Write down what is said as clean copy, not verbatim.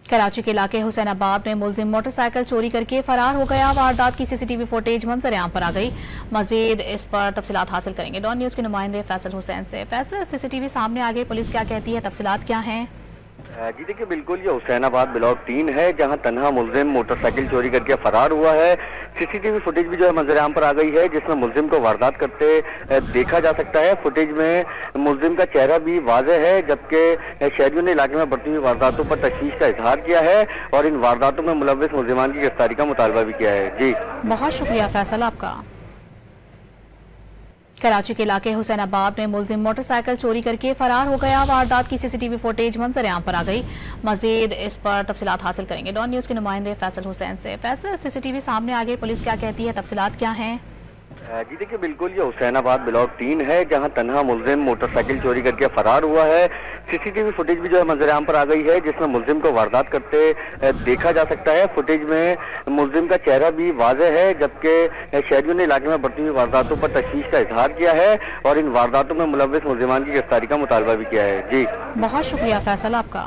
कराची के इलाके हुसैनाबाद में मुलजिम मोटरसाइकिल चोरी करके फरार हो गया। वारदात की सीसीटीवी फुटेज मंजर-ए-आम पर आ गई। मजीद इस पर तफसीलात हासिल करेंगे डॉन न्यूज के नुमाइंदे फैसल हुसैन से। फैसल, सीसीटीवी सामने आ गई, पुलिस क्या कहती है, तफसीलात क्या हैं? जी देखिए, बिल्कुल ये हुसैनाबाद ब्लॉक 3 है जहां तन्हा मुलजिम मोटरसाइकिल चोरी करके फरार हुआ है। सीसीटीवी फुटेज भी जो है मंजर-ए-आम पर आ गई है, जिसमें मुलजिम को वारदात करते देखा जा सकता है। फुटेज में मुलजिम का चेहरा भी वाज़ेह है, जबकि शहरियों ने इलाके में बढ़ती हुई वारदातों पर तशवीश का इजहार किया है और इन वारदातों में मुलव्विस मुलजिमान की गिरफ्तारी का मुतालबा भी किया है। जी बहुत शुक्रिया फैसल आपका। कराची के इलाके हुसैनाबाद में मुलजिम मोटरसाइकिल चोरी करके फरार हो गया। वारदात की सीसीटीवी फुटेज मंजर-ए-आम पर आ गई। मजीद इस पर तफसीलात हासिल करेंगे डॉन न्यूज के नुमाइंदे फैसल हुसैन से। फैसल, सीसीटीवी सामने आ गई, पुलिस क्या कहती है, तफसीलात क्या हैं? जी देखिए, बिल्कुल ये हुसैनाबाद ब्लॉक 3 है जहां तन्हा मुलजिम मोटरसाइकिल चोरी करके फरार हुआ है। सीसीटीवी फुटेज भी जो है मंजर-ए-आम पर आ गई है, जिसमें मुलजिम को वारदात करते देखा जा सकता है। फुटेज में मुलजिम का चेहरा भी वाज़ेह है, जबकि शहरियों ने इलाके में बढ़ती हुई वारदातों पर तशवीश का इजहार किया है और इन वारदातों में मुलव्विस मुलजिमान की गिरफ्तारी का मुतालबा भी किया है। जी बहुत शुक्रिया फैसल आपका।